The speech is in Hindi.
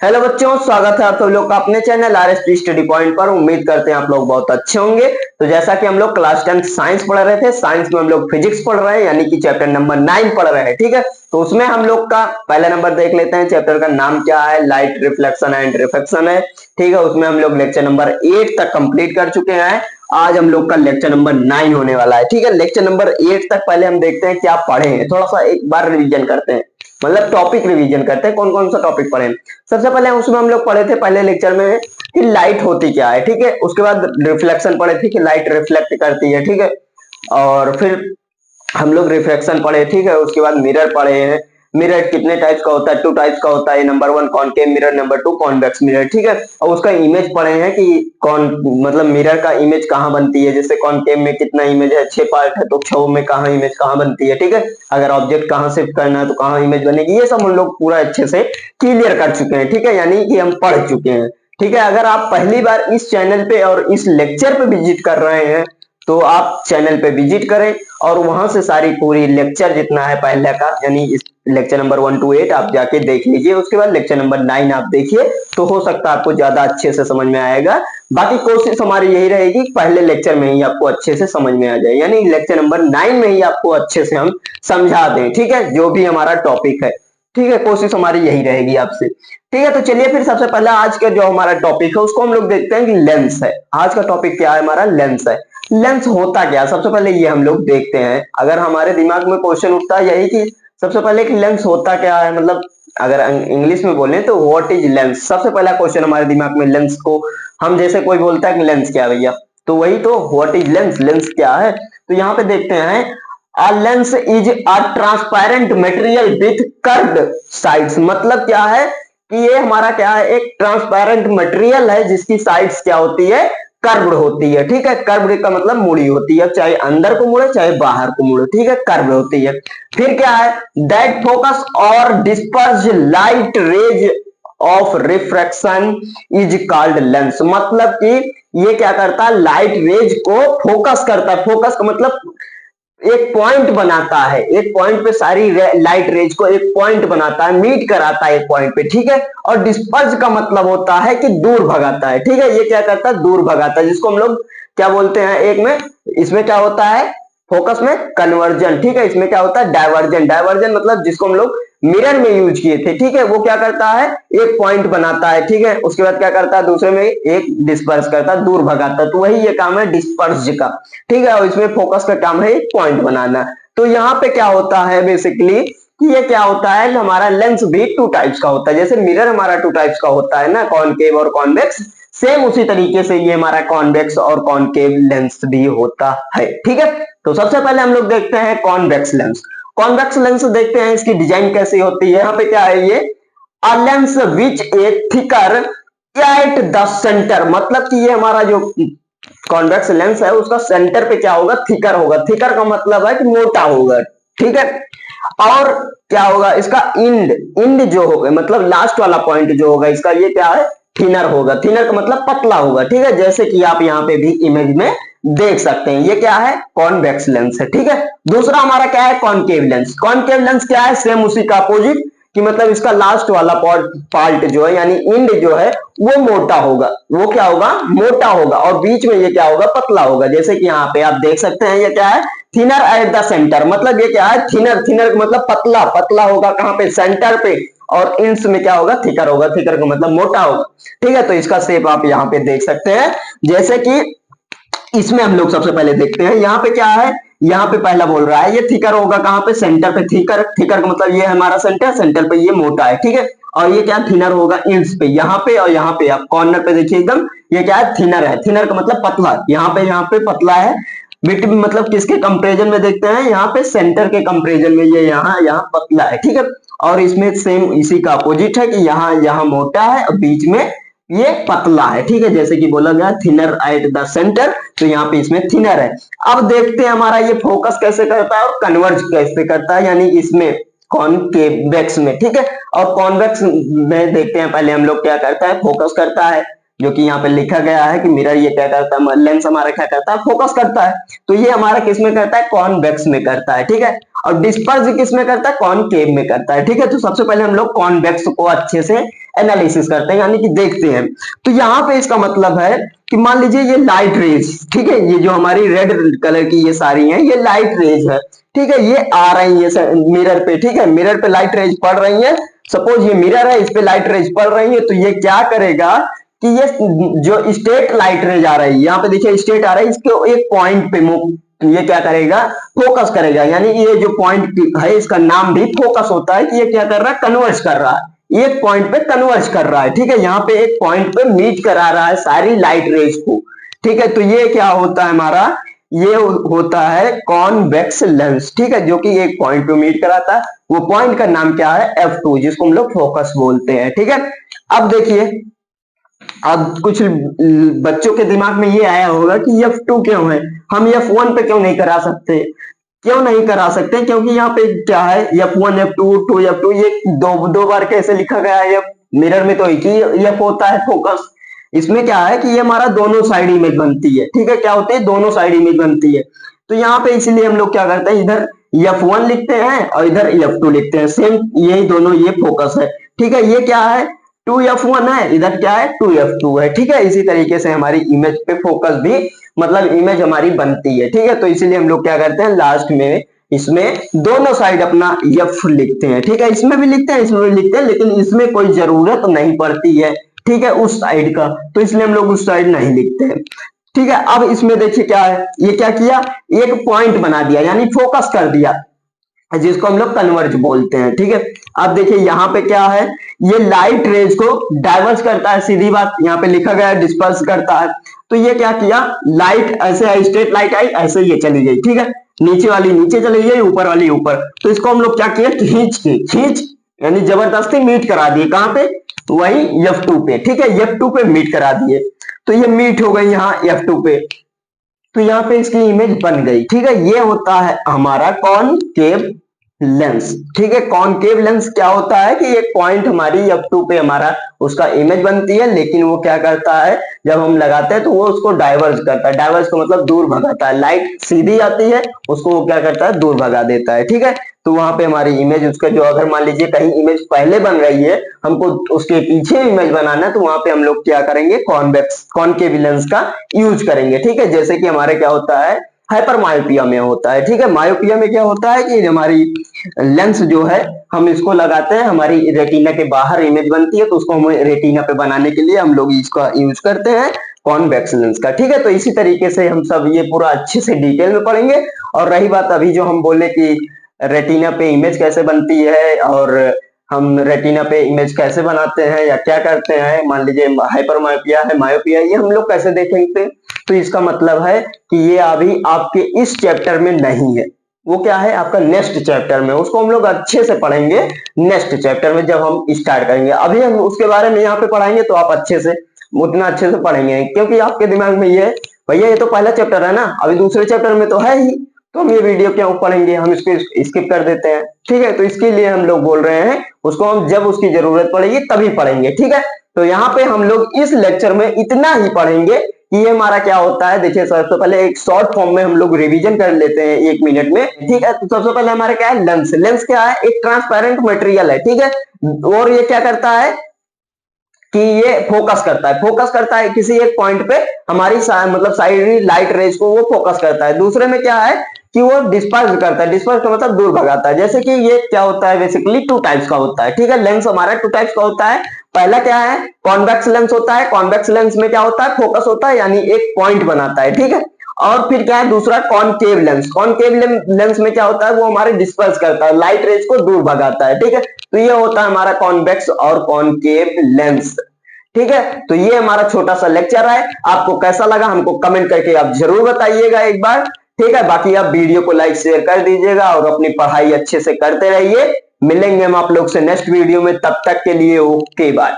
हेलो बच्चों, स्वागत है आप सब लोग का अपने चैनल आरएसटी स्टडी पॉइंट पर। उम्मीद करते हैं आप लोग बहुत अच्छे होंगे। तो जैसा कि हम लोग क्लास 10 साइंस पढ़ रहे थे, साइंस में हम लोग फिजिक्स पढ़ रहे हैं, यानी कि चैप्टर नंबर 9 पढ़ रहे हैं। ठीक है, तो उसमें हम लोग का पहला नंबर देख लेते हैं। चैप्टर का नाम क्या है? लाइट रिफ्लेक्शन एंड रिफ्रैक्शन है। ठीक है, उसमें हम लोग लेक्चर नंबर 8 तक कंप्लीट कर चुके हैं। आज हम लोग का लेक्चर नंबर 9 होने वाला है। ठीक है, लेक्चर नंबर 8 तक पहले हम देखते हैं क्या पढ़े हैं, थोड़ा सा एक बार रिवीजन करते हैं, मतलब टॉपिक रिवीजन करते हैं, कौन कौन सा टॉपिक पढ़े हैं। सबसे पहले उसमें हम लोग पढ़े थे पहले लेक्चर में कि लाइट होती क्या है। ठीक है, उसके बाद रिफ्लेक्शन पढ़े थे कि लाइट रिफ्लेक्ट करती है। ठीक है, और फिर हम लोग रिफ्लेक्शन पढ़े। ठीक है, उसके बाद मिरर पढ़े हैं। मिरर कितने टाइप्स का होता है? 2 टाइप्स का होता है। Number 1 concave mirror, number 2 convex mirror. ठीक है, और उसका इमेज पढ़े हैं कि कौन मतलब मिरर का इमेज कहाँ बनती है। जैसे कॉनकेव में कितना इमेज है? 6 पार्ट है, तो 6 में कहाँ इमेज कहाँ बनती है। ठीक है, अगर ऑब्जेक्ट कहाँ शिफ्ट करना है तो कहाँ इमेज बनेगी, ये सब हम लोग पूरा अच्छे से क्लियर कर चुके हैं। ठीक है, यानी कि हम पढ़ चुके हैं। ठीक है, अगर आप पहली बार इस चैनल पे और इस लेक्चर पे विजिट कर रहे हैं तो आप चैनल पे विजिट करें और वहां से सारी पूरी लेक्चर जितना है पहले का, यानी इस लेक्चर नंबर 1 to 8 आप जाके देख लीजिए। उसके बाद लेक्चर नंबर 9 आप देखिए, तो हो सकता है आपको ज्यादा अच्छे से समझ में आएगा। बाकी कोशिश हमारी यही रहेगी पहले लेक्चर में ही आपको अच्छे से समझ में आ जाए, यानी लेक्चर नंबर 9 में ही आपको अच्छे से हम समझा दें। ठीक है, जो भी हमारा टॉपिक है। ठीक है, कोशिश हमारी यही रहेगी आपसे। ठीक है, तो चलिए फिर सबसे पहले आज का जो हमारा टॉपिक है उसको हम लोग देखते हैं कि लेंस है। आज का टॉपिक क्या है? हमारा लेंस है। लेंस होता क्या? सबसे पहले ये हम लोग देखते हैं। अगर हमारे दिमाग में क्वेश्चन उठता है यही कि सबसे पहले कि लेंस होता क्या है, मतलब अगर इंग्लिश में बोले तो व्हाट इज लेंस। सबसे पहला क्वेश्चन हमारे दिमाग में लेंस को, हम जैसे कोई बोलता है कि लेंस क्या है भैया, तो वही तो व्हाट इज लेंस, लेंस क्या है। तो यहाँ पे देखते हैं, a lens is a transparent material with curved sides. मतलब क्या है कि ये हमारा क्या है, एक ट्रांसपेरेंट मटेरियल है जिसकी साइड्स क्या होती है? कर्व्ड होती है। ठीक है, कर्व्ड का मतलब मुड़ी होती है, चाहे अंदर को मुड़े चाहे बाहर को मुड़े। ठीक है, कर्व्ड होती है। फिर क्या है? दैट फोकस और disperse light rays of refraction is called lens. मतलब कि ये क्या करता है? लाइट रेज को फोकस करता है। फोकस का मतलब एक पॉइंट बनाता है, एक पॉइंट पे सारी लाइट रेज को एक पॉइंट बनाता है, मीट कराता है एक पॉइंट पे। ठीक है, और डिस्पर्स का मतलब होता है कि दूर भगाता है। ठीक है, ये क्या करता है? दूर भगाता है, जिसको हम लोग क्या बोलते हैं एक में, इसमें क्या होता है फोकस में? कन्वर्जन। ठीक है, इसमें क्या होता है? डायवर्जन। डायवर्जन मतलब जिसको हम लोग मिरर में यूज किए थे। ठीक है, वो क्या करता है? एक पॉइंट बनाता है। ठीक है, उसके बाद क्या करता है? दूसरे में एक डिस्पर्स करता है, दूर भगाता है। तो वही ये काम है डिस्पर्स का। ठीक है, और इसमें फोकस का काम है एक पॉइंट बनाना। तो यहाँ पे क्या होता है बेसिकली कि ये क्या होता है, हमारा लेंस भी 2 टाइप्स का होता है। जैसे मिरर हमारा 2 टाइप्स का होता है ना, कॉनकेव और कॉन्वेक्स, सेम उसी तरीके से ये हमारा कॉन्वेक्स और कॉनकेव लेंस भी होता है। ठीक है, तो सबसे पहले हम लोग देखते हैं कॉन्वेक्स लेंस। कॉन्वेक्स लेंस देखते हैं इसकी डिजाइन कैसी होती है। यहाँ पे क्या है? ये a lens which A thicker at the centre. मतलब कि ये हमारा जो कॉन्वेक्स लेंस है उसका सेंटर पे क्या होगा? थिकर होगा। थिकर का मतलब है कि मोटा होगा। ठीक है, और क्या होगा? इसका इंड, इंड जो होगा मतलब लास्ट वाला पॉइंट जो होगा इसका, ये क्या है? थिनर होगा। थिनर का मतलब पतला होगा। ठीक है, जैसे कि आप यहाँ पे भी इमेज में देख सकते हैं, ये क्या है? कॉन्वेक्स लेंस है। ठीक है, दूसरा हमारा क्या है? Concave lens. कॉनकेव लेंस क्या है? सेम उसी का अपोजिट, कि मतलब इसका लास्ट वाला पार्ट जो है यानी इंड जो है वो मोटा होगा। वो क्या होगा? मोटा होगा, और बीच में ये क्या होगा? पतला होगा। जैसे कि यहाँ पे आप देख सकते हैं, ये क्या है? Thinner at the centre. मतलब ये क्या है? थिनर, थिनर मतलब पतला, पतला होगा कहाँ पे? सेंटर पे। और इंस में क्या होगा? थिकर होगा। थिकर का मतलब मोटा होगा। ठीक है, तो इसका शेप आप यहाँ पे देख सकते हैं। जैसे कि इसमें हम लोग सबसे पहले देखते हैं, यहाँ पे क्या है? यहाँ पे पहला बोल रहा है ये थिकर होगा कहाँ पे? सेंटर पे। थिकर, थिकर का मतलब ये हमारा सेंटर, सेंटर पे ये मोटा है। ठीक है, और ये क्या? थिनर होगा इंस पे, यहाँ पे और यहाँ पे। आप कॉर्नर पे देखिए एकदम, ये क्या है? थिनर है। थिनर का मतलब पतला, यहाँ पे पतला है। बिट मतलब किसके कंपेरिजन में देखते हैं? यहाँ पे सेंटर के कंपेरिजन में ये यहाँ पतला है। ठीक है, और इसमें सेम इसी का अपोजिट है कि यहाँ मोटा है और बीच में ये पतला है। ठीक है, जैसे कि बोला गया थिनर एट द सेंटर, तो यहाँ पे इसमें थिनर है। अब देखते हैं हमारा ये फोकस कैसे करता है और कन्वर्ज कैसे करता है, यानी इसमें कॉनकेवेक्स में। ठीक है, और कॉन्वेक्स में देखते हैं पहले हम लोग क्या करता है? फोकस करता है। जो कि यहाँ पे लिखा गया है कि मिरर ये क्या करता है, लेंस हमारा क्या करता है, फोकस करता है। तो ये हमारा किस में करता है, कॉन्वेक्स में करता है, ठीक है। और डिस्पर्स किस में करता है, कॉनकेव में करता है, ठीक है। तो सबसे पहले हम लोग कॉन्वेक्स को अच्छे से एनालिसिस करते हैं, यानी कि देखते हैं। तो यहाँ पे इसका मतलब है कि मान लीजिए ये लाइट रेज, ठीक है, ये जो हमारी रेड कलर की ये सारी हैं, ये लाइट रेज है, ठीक है। ये आ रही है मिरर पे, ठीक है, मिरर पे लाइट रेज पड़ रही है। सपोज ये मिरर है, इस पे लाइट रेज पड़ रही है, तो ये क्या करेगा कि ये जो स्टेट लाइट रेज आ रही है, यहाँ पे देखिए स्टेट आ रही है, इसके एक पॉइंट पे ये क्या करेगा, फोकस करेगा। यानी ये जो पॉइंट है इसका नाम भी फोकस होता है कि ये क्या कर रहा है, कन्वर्ज कर रहा है, एक पॉइंट पे कन्वर्ज कर रहा है, ठीक है। यहाँ पे एक पॉइंट पे मीट करा रहा है सारी लाइट रेज को, ठीक है। तो ये क्या होता है हमारा, ये होता है कॉन्वेक्स लेंस, ठीक है, जो कि एक पॉइंट पे मीट कराता है। वो पॉइंट का नाम क्या है, F2, जिसको हम लोग फोकस बोलते हैं, ठीक है। अब देखिए, अब कुछ बच्चों के दिमाग में ये आया होगा कि F2 क्यों है, हम F1 पे क्यों नहीं करा सकते, क्यों नहीं करा सकते, क्योंकि यहाँ पे क्या है, F1 F2 2 F2, ये दो दो बार कैसे लिखा गया है, मिरर में तो एक ही F होता है, फोकस। इसमें क्या है कि ये हमारा दोनों साइड इमेज बनती है, ठीक है, क्या होती है, दोनों साइड इमेज बनती है। तो यहाँ पे इसीलिए हम लोग क्या करते हैं, इधर F1 लिखते हैं और इधर F2 लिखते हैं, सेम यही दोनों ये फोकस है, ठीक है। ये क्या है, 2F1 है, इधर क्या है, 2F2 है, ठीक है। इसी तरीके से हमारी इमेज पे फोकस भी, मतलब इमेज हमारी बनती है, ठीक है। तो इसीलिए हम लोग क्या करते हैं, लास्ट में इसमें दोनों साइड अपना F लिखते हैं, ठीक है। इसमें भी लिखते हैं, इसमें भी लिखते हैं, लेकिन इसमें कोई जरूरत नहीं पड़ती है, ठीक है, उस साइड का, तो इसलिए हम लोग उस साइड नहीं लिखते हैं, ठीक है। अब इसमें देखिए क्या है, ये क्या किया, एक पॉइंट बना दिया, यानी फोकस कर दिया, जिसको हम लोग कन्वर्ज बोलते हैं, ठीक है। अब देखिए यहाँ पे क्या है, ये लाइट रेज को डाइवर्स करता है, सीधी बात, यहाँ पे लिखा गया है डिस्पर्स करता है। तो ये क्या किया, लाइट ऐसे आई, स्ट्रेट लाइट आई, ऐसे ये चली गई, ठीक है, नीचे वाली नीचे चली गई, ऊपर वाली ऊपर। तो इसको हम लोग क्या किया, खींच यानी जबरदस्ती मीट करा दिए, कहां पे, वही F2 पे, ठीक है, F2 पे मीट करा दिए। तो ये मीट हो गई यहाँ F2 पे, तो यहाँ पे इसकी इमेज बन गई, ठीक है। ये होता है हमारा कॉनकेव लेंस, ठीक है। कॉनकेव लेंस क्या होता है कि एक पॉइंट हमारी F2 पे हमारा उसका इमेज बनती है, लेकिन वो क्या करता है, जब हम लगाते हैं तो वो उसको डाइवर्ज करता है, डाइवर्ज का मतलब दूर भगाता है, लाइट सीधी आती है, उसको वो क्या करता है, दूर भगा देता है, ठीक है। तो वहां पे हमारी इमेज, उसका जो, अगर मान लीजिए कहीं इमेज पहले बन रही है, हमको उसके पीछे इमेज बनाना है, तो वहां पे हम लोग क्या करेंगे, कॉनकेव लेंस का यूज करेंगे, ठीक है। जैसे कि हमारे क्या होता है, हाइपर मायोपिया में होता है, ठीक है। मायोपिया में क्या होता है कि हमारी लेंस जो है, हम इसको लगाते हैं, हमारी रेटिना के बाहर इमेज बनती है, तो उसको हम रेटिना पे बनाने के लिए हम लोग इसका यूज करते हैं, कॉन्वेक्स लेंस का, ठीक है। तो इसी तरीके से हम सब ये पूरा अच्छे से डिटेल में पढ़ेंगे। और रही बात अभी जो हम बोले कि रेटिना पे इमेज कैसे बनती है, और हम रेटिना पे इमेज कैसे बनाते हैं या क्या करते हैं, मान लीजिए हाइपर मायोपिया है, मायोपिया, ये हम लोग कैसे देखेंगे। तो इसका मतलब है कि ये अभी आपके इस चैप्टर में नहीं है, वो क्या है, आपका नेक्स्ट चैप्टर में, उसको हम लोग अच्छे से पढ़ेंगे नेक्स्ट चैप्टर में, जब हम स्टार्ट करेंगे। अभी हम उसके बारे में यहाँ पे पढ़ाएंगे तो आप अच्छे से, उतना अच्छे से पढ़ेंगे, क्योंकि आपके दिमाग में ये है, भैया ये तो पहला चैप्टर है ना, अभी दूसरे चैप्टर में तो है ही, तो हम ये वीडियो क्यों पढ़ेंगे, हम इसको स्किप कर देते हैं, ठीक है। तो इसके लिए हम लोग बोल रहे हैं, उसको हम जब उसकी जरूरत पड़ेगी तभी पढ़ेंगे, ठीक है। तो यहाँ पे हम लोग इस लेक्चर में इतना ही पढ़ेंगे कि ये हमारा क्या होता है। देखिए सबसे पहले एक शॉर्ट फॉर्म में हम लोग रिवीजन कर लेते हैं 1 मिनट में, ठीक है। तो सबसे पहले हमारा क्या है, लेंस। लेंस क्या है, एक ट्रांसपेरेंट मटेरियल है, ठीक है। और ये क्या करता है कि ये फोकस करता है किसी एक पॉइंट पे, हमारी मतलब साइड लाइट रेज को वो फोकस करता है। दूसरे में क्या है कि वो डिस्पर्स करता है, डिस्पर्स का मतलब दूर भगाता है। जैसे कि ये क्या होता है, बेसिकली 2 टाइप्स का होता है, ठीक है। लेंस हमारा 2 टाइप्स का होता है। पहला क्या है, कॉन्वेक्स लेंस होता है। कॉन्वेक्स लेंस में क्या होता है, फोकस होता है, यानी एक पॉइंट बनाता है, ठीक है। और फिर क्या है दूसरा, कॉनकेव लेंस। कॉनकेव लेंस में क्या होता है, वो हमारे डिस्पर्स करता है, लाइट रेज को दूर भगाता है, ठीक है। तो ये होता है हमारा कॉन्वेक्स और कॉनकेव लेंस, ठीक है। तो ये हमारा छोटा सा लेक्चर है, आपको कैसा लगा हमको कमेंट करके आप जरूर बताइएगा एक बार, ठीक है। बाकी आप वीडियो को लाइक शेयर कर दीजिएगा और अपनी पढ़ाई अच्छे से करते रहिए। मिलेंगे हम आप लोग से नेक्स्ट वीडियो में, तब तक के लिए ओके बाय।